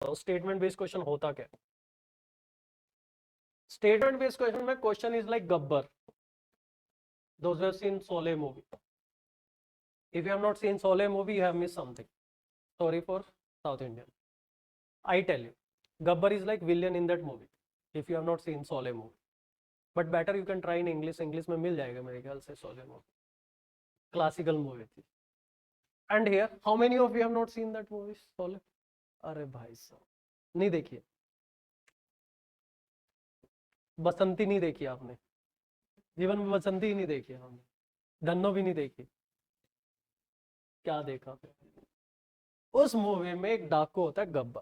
हूँ statement based question होता क्या। स्टेटमेंट बेस्ड क्वेश्चन में question is like Gabbar, those who have seen Sole movie. If you have not seen Sole movie, you have missed something. Sorry for South Indian. I tell you, Gabbar is like villain in that movie. If you have not seen Sole movie, but better you can try in English. English में मिल जाएगा मेरे ख्याल से Sole movie. Classical movie थी. And here, how many of you have not seen that movie Sole? अरे भाई साहब नहीं देखिए, बसंती नहीं देखी आपने, जीवन में बसंती ही नहीं देखी हमने, धन्नो भी नहीं देखी, क्या देखा फिर। उस मूवी में एक डाकू होता है Gabbar.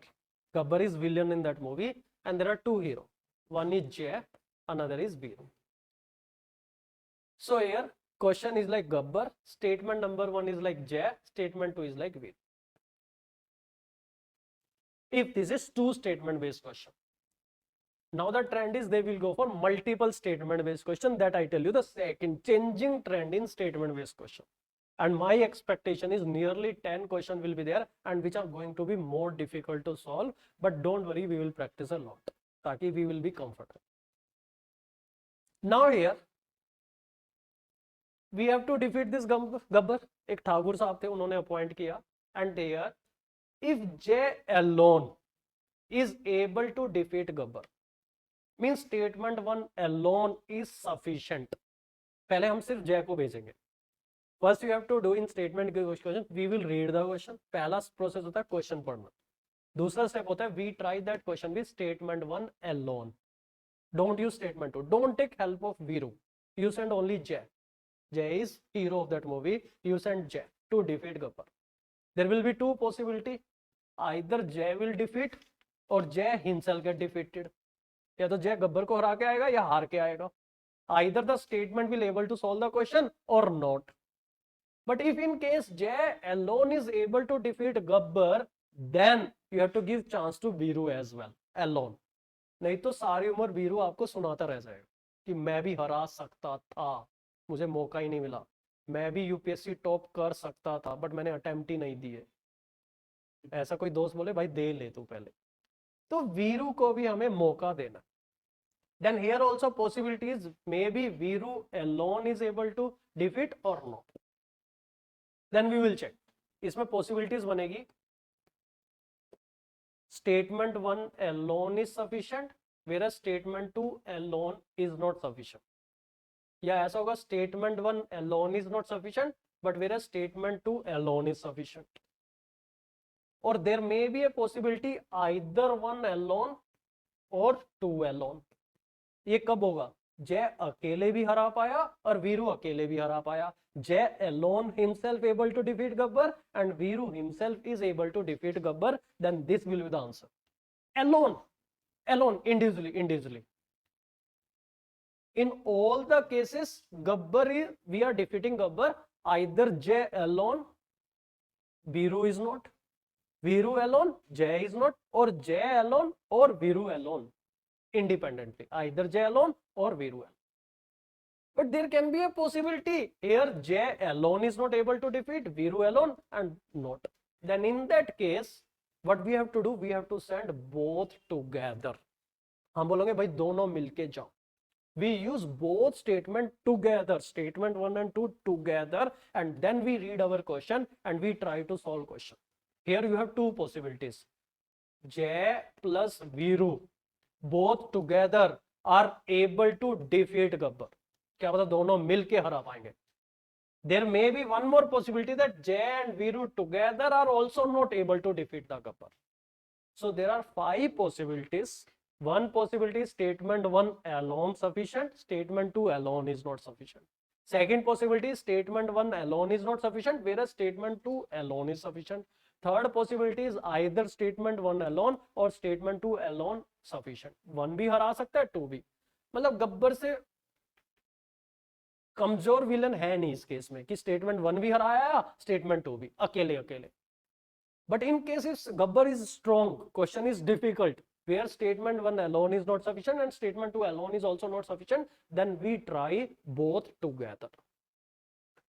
Gabbar is villain in that movie and there are two hero, one is Jai, another is Veeru. So here question is like Gabbar, statement number 1 is like Jay, statement 2 is like Veer. If this is two statement based question, now the trend is they will go for multiple statement based question. That I tell you the second changing trend in statement based question, and my expectation is nearly 10 question will be there and which are going to be more difficult to solve, but don't worry, we will practice a lot ताकि we will be comfortable. Now here we have to defeat this Gabbar. एक ठाकुर साहब थे, उन्होंने appoint किया. And here if J alone is able to defeat Gabbar, means statement 1 alone is sufficient. पहले हम सिर्फ J को भेजेंगे. First you have to do in statement question, we will read the question. पहला प्रोसेस होता है question पढ़ना. दूसरा स्टेप होता है we try that question with statement 1 alone. Don't use statement 2. Don't take help of Viru. You send only J. J is hero of that movie. You send J to defeat Gabbar. There will be two possibility. Either J will defeat or J himself get defeated. या तो J Gabbar को हरा के आएगा या हार के आएगा. Either the statement will able to solve the question or not. But if in case J alone is able to defeat Gabbar, then you have to give chance to Viru as well alone. नहीं तो सारी उम्र वीरू आपको सुनाता रह जाएगा कि मैं भी हरा सकता था, मुझे मौका ही नहीं मिला, मैं भी यूपीएससी टॉप कर सकता था बट मैंने अटेम्प्ट ही नहीं दिए. ऐसा कोई दोस्त बोले भाई दे ले तू पहले, तो वीरू को भी हमें मौका देना. Then here also possibilities, may be Veeru alone is able to defeat or not. Then we will check. इसमें पॉसिबिलिटीज बनेगी statement 1 alone is sufficient whereas statement 2 alone is not sufficient, या ऐसा होगा statement 1 alone is not sufficient but whereas statement 2 alone is sufficient, or there may be a possibility either 1 alone or 2 alone. ये कब होगा? जय अकेले भी हरा पाया और वीरू अकेले भी हरा पाया. जय alone himself able to defeat Gabbar and Viru himself is able to defeat Gabbar, then this will be the answer. Alone, individually. In all the cases, we are defeating Gabbar either Jay alone, Viru is not, Viru alone, Jay is not, or Jay alone or Viru alone independently, either Jay alone or Viru alone. But there can be a possibility here Jay alone is not able to defeat Viru alone and not. Then in that case, what we have to do, we have to send both together. हम बोलेंगे भाई दोनों मिलके जाओ. We use both statement together, statement 1 and 2 together, and then we read our question and we try to solve question. Here you have two possibilities. Jay plus Viru both together are able to defeat Gabbar. क्या पता दोनों मिलके हरा पाएंगे. There may be one more possibility that Jay and Viru together are also not able to defeat the Gabbar. So there are 5 possibilities. One possibility is statement 1 alone sufficient, statement 2 alone is not sufficient. Second possibility is statement 1 alone is not sufficient whereas statement 2 alone is sufficient. Third possibility is either statement 1 alone or statement 2 alone sufficient. 1 भी हरा सकता है, 2 भी. मतलब गब्बर से कमजोर villain है नहीं इस केस में कि स्टेटमेंट 1 भी हराया, स्टेटमेंट 2 भी, अकेले. But in case if Gabbar is strong, question is difficult, where statement 1 alone is not sufficient and statement 2 alone is also not sufficient, then we try both together.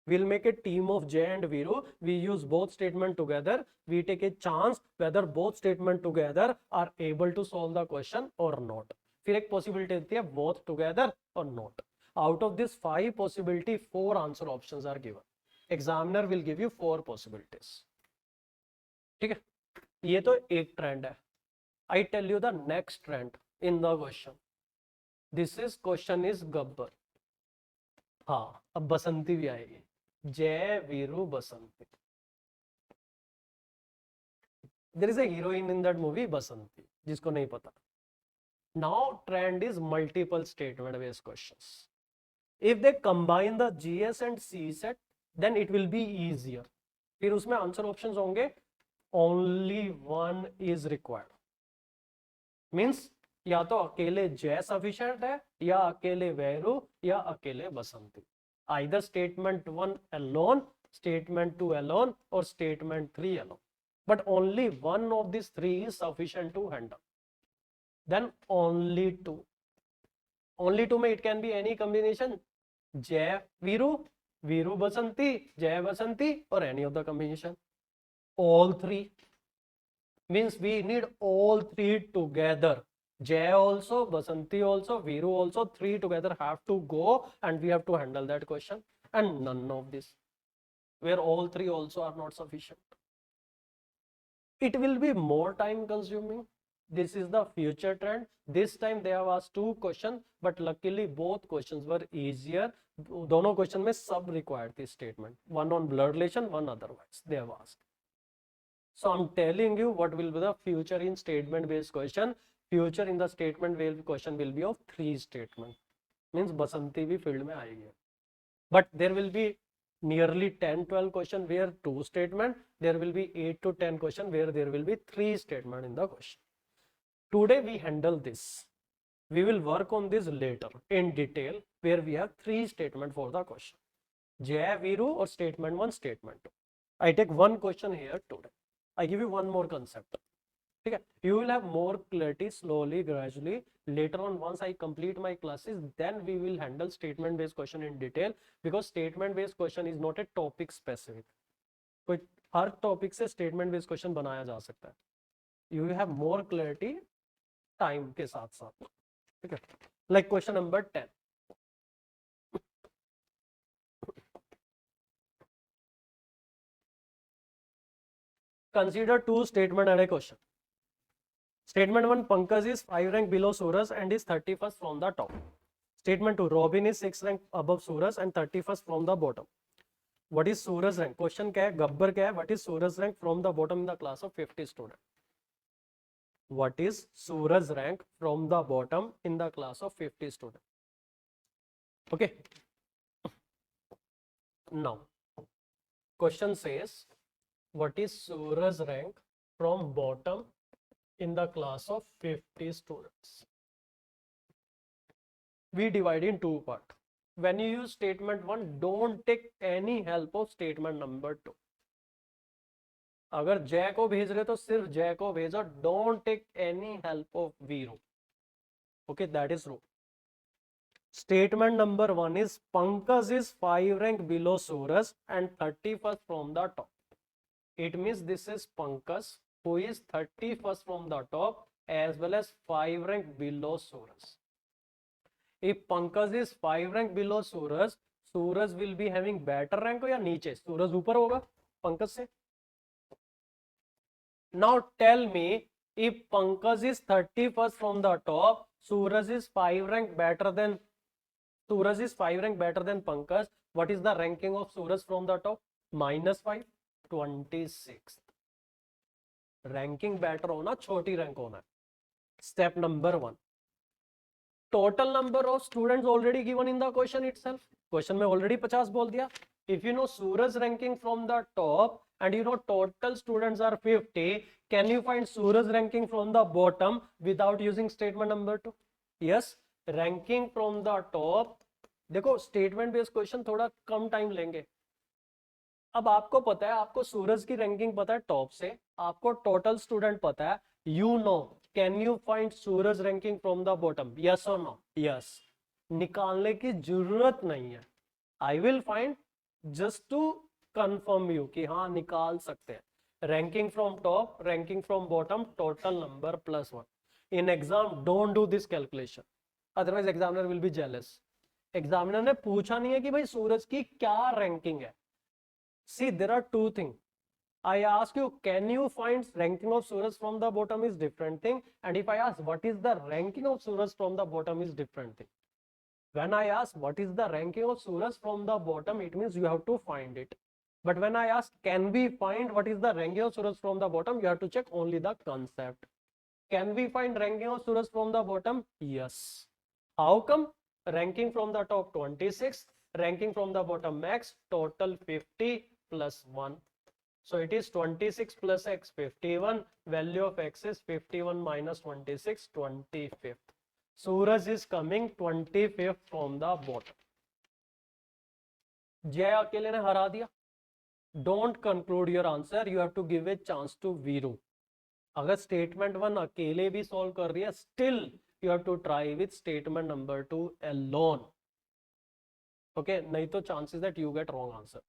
we'll make a team of J and Viru. We use both statement together. We take a chance whether both statement together are able to solve the question or not. फिर एक possibility देती है both together or not. Out of this 5 possibility, 4 answer options are given. Examiner will give you 4 possibilities. ठीक है, ये तो एक trend है. I tell you the next trend in the question. This is question is Gabbar. हाँ, अब बसंती भी आएगी. जय वीरू बसंती. There is a heroine in that movie, बसंती, जिसको नहीं पता. Now trend is multiple statement based questions. If they combine the GS and CSET, then it will be easier. फिर उसमें आंसर ऑप्शंस होंगे only one is required. Means या तो अकेले जय सफिशिएंट है, या अकेले वैरू, या अकेले बसंती. Either statement 1 alone, statement 2 alone, or statement 3 alone. But only one of these 3 is sufficient to handle. Then only 2. Only 2 में it can be any combination. Jay Viru, Viru Basanti, Jay Basanti, or any of the combination. All 3 means we need all 3 together. Jay also, Basanti also, Viru also, 3 together have to go, and we have to handle that question. And none of this, where all 3 also are not sufficient. It will be more time consuming. This is the future trend. This time they have asked 2 questions, but luckily both questions were easier. दोनों question में सब required थी statement. One on blood relation, one otherwise. They have asked. So I'm telling you what will be the future in statement based question. Future in the statement based question will be of 3 statement. Means बसंती भी field में आएगी. But there will be nearly 10-12 question where 2 statement. There will be 8 to 10 question where there will be 3 statement in the question. Today we handle this. We will work on this later in detail, where we have 3 statement for the question. Jay Viru or statement 1, statement 2. I take one question here today. I give you one more concept. Okay, you will have more clarity slowly, gradually. Later on, once I complete my classes, then we will handle statement based question in detail, because statement based question is not a topic specific. कोई हर topic से statement based question बनाया जा सकता है. You will have more clarity time के साथ साथ. ठीक है, like question number 10. Consider 2 statement and a question. Statement 1, Pankaj is 5 rank below Suraj and is 31st from the top. Statement 2, Robin is 6 rank above Suraj and 31st from the bottom. What is Suraj rank? Question क्या है? गब्बर क्या है? What is Suraj rank from the bottom in the class of 50 student? What is Suraj rank from the bottom in the class of 50 student? Okay. Now, question says, what is Suraj rank from bottom in the class of 50 students? We divide in 2 parts. When you use statement 1, don't take any help of statement number 2. अगर जय को भेज रहे तो सिर्फ जय को भेजो. Don't take any help of Viru. Okay, that is rule. Statement number 1 is Pankaj is 5 rank below Suraj and 31st from the top. It means this is Pankaj who is 31st from the top as well as 5 rank below Suraj. If Pankaj is 5 rank below Suraj, Suraj will be having better rank या नीचे? Suraj ऊपर होगा पंकज से. Now tell me, if Pankaj is 31st from the top, Suraj is 5 rank better than Pankaj. What is the ranking of Suraj from the top? -5, 26th. Ranking better होना, छोटी rank होना. Step number 1. Total number of students already given in the question itself. Question में already 50 बोल दिया. If you know Suraj ranking from the top and you know total students are 50, can you find Suraj ranking from the bottom without using statement number 2? Yes, ranking from the top. देखो statement based question थोड़ा कम time लेंगे. अब आपको पता है, आपको सूरज की ranking पता है टॉप से, आपको टोटल स्टूडेंट पता है. You know, can you find Suraj ranking from the bottom? Yes or no? Yes. निकालने की जरूरत नहीं है. I will find just to confirm you कि हाँ निकाल सकते हैं। Ranking from top, ranking from bottom, total number plus 1। In exam don't do this calculation, otherwise examiner will be jealous. Examiner ने पूछा नहीं है कि भाई सूरज की क्या रैंकिंग है। See there are two thing, I ask you, can you find ranking of Suraj from the bottom is different thing, and if I ask what is the ranking of Suraj from the bottom is different thing. When I ask what is the ranking of Suraj from the bottom, it means you have to find it. But when I ask can we find what is the ranking of Suraj from the bottom, you have to check only the concept. Can we find ranking of Suraj from the bottom? Yes. How come? Ranking from the top 26, ranking from the bottom max, total 50 plus 1. So it is 26 plus x 51, value of x is 51 minus 26, 25th. Suraj is coming 25th from the bottom. जय अकेले ने हरा दिया। Don't conclude your answer, you have to give a chance to Viru. अगर statement 1 अकेले भी solve कर रही है, still you have to try with statement number 2 alone. Okay, नहीं तो chances that you get wrong answer.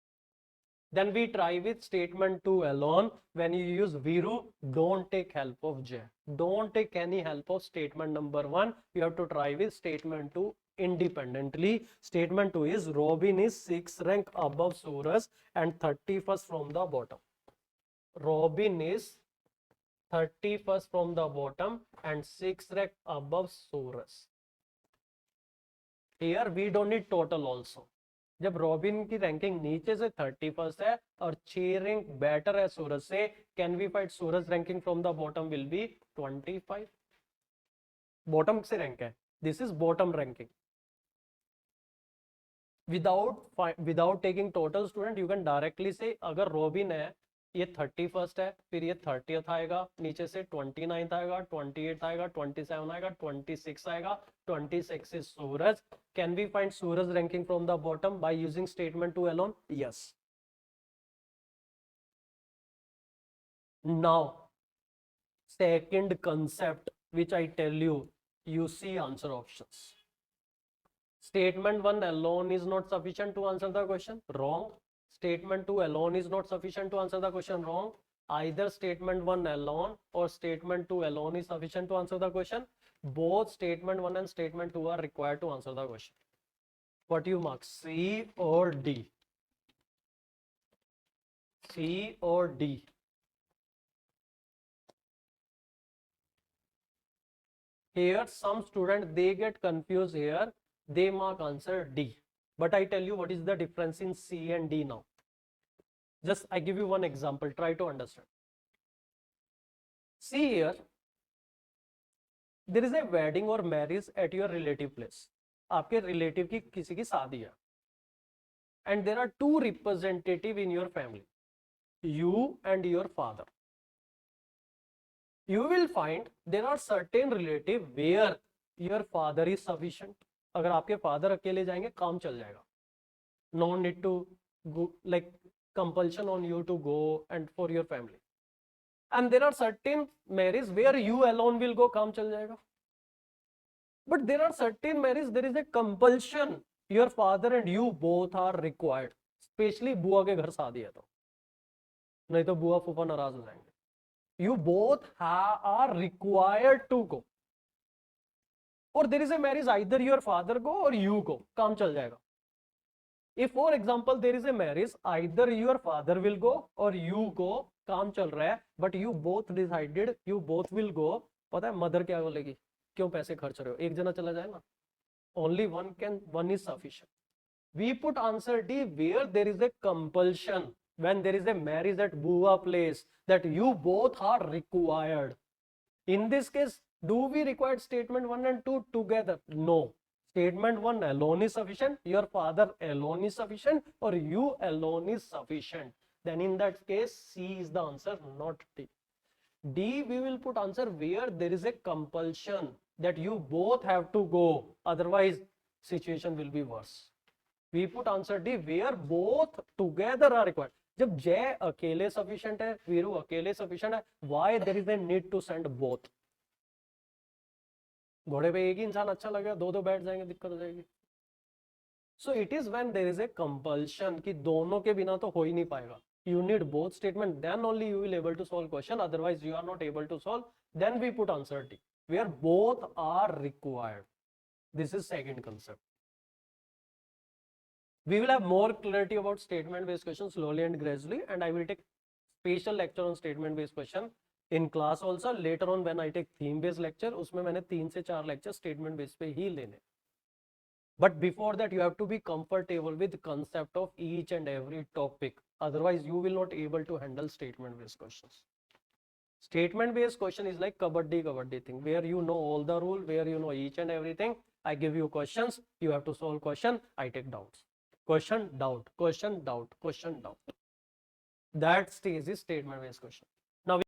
Then we try with statement 2 alone. When you use Viru, don't take help of J. Don't take any help of statement number 1. You have to try with statement 2 independently. Statement 2 is Robin is 6th rank above Suraj and 31st from the bottom. Robin is 31st from the bottom and 6th rank above Suraj. Here we don't need total also. जब robin की ranking नीचे से 31st है और 6 rank better है सूरज से, can we find Suraj ranking from the bottom will be 25। Bottom से rank है, this is bottom ranking. Without taking total student you can directly से, अगर रॉबिन है ये 31st है, फिर ये 30th आएगा, नीचे से 29th आएगा, 28th आएगा, 27 आएगा, 26 आएगा, 26 is Suraj. Can we find Suraj ranking from the bottom by using statement 2 alone? Yes. Now, second concept which I tell you, you see answer options. Statement 1 alone is not sufficient to answer the question. Wrong. Statement 2 alone is not sufficient to answer the question. Wrong. Either statement 1 alone or statement 2 alone is sufficient to answer the question. Both statement 1 and statement 2 are required to answer the question. What do you mark? C or D? C or D? Here some students they get confused here. They mark answer D. But I tell you what is the difference in C and D now. Just I give you one example. Try to understand. See here. There is a wedding or marriage at your relative place. आपके relative की किसी की शादी है. And there are two representatives in your family. You and your father. You will find there are certain relative where your father is sufficient. अगर आपके father अकेले जाएंगे काम चल जाएगा. No need to go like compulsion on you to go and for your family. And there are certain marriages where you alone will go, काम चल जाएगा. But there are certain marriages there is a compulsion. Your father and you both are required. Especially बुआ के घर शादी है तो, नहीं तो बुआ फूफा नाराज हो जाएंगे. You both are required to go. Or there is a marriage either your father go or you go, काम चल जाएगा. If for example there is a marriage either your father will go or you go, काम चल रहा है, but you both decided you both will go, पता है mother क्या बोलेगी, क्यों पैसे खर्च रहे हो, एक जना चला जाए ना. Only one is sufficient. We put answer D where there is a compulsion, when there is a marriage at Bua place, that you both are required. In this case, do we require statement 1 and 2 together? No. Statement 1 alone is sufficient, your father alone is sufficient, or you alone is sufficient. Then in that case, C is the answer, not D. D, we will put answer where there is a compulsion that you both have to go, otherwise situation will be worse. We put answer D where both together are required. जब जय अकेले sufficient है, वीरू अकेले sufficient है, why there is a need to send both? घोड़े पे एक ही इंसान अच्छा लगेगा, दो बैठ जाएंगे दिक्कत हो जाएगी. So it is when there is a compulsion कि दोनों के बिना तो हो ही नहीं पाएगा. You need both statement, then only you will able to solve question. Otherwise you are not able to solve. Then we put answer T, where both are required. This is second concept. We will have more clarity about statement based questions slowly and gradually, and I will take special lecture on statement based question in class also. Later on when I take theme based lecture, उसमें मैंने 3 से 4 lecture statement based पे ही लेने. But before that you have to be comfortable with concept of each and every topic. Otherwise you will not able to handle statement based questions. Statement based question is like kabaddi thing, where you know all the rule, where you know each and everything. I give you questions, you have to solve question, I take doubts. Question, doubt, question, doubt, question, doubt. That stage is statement based question. Now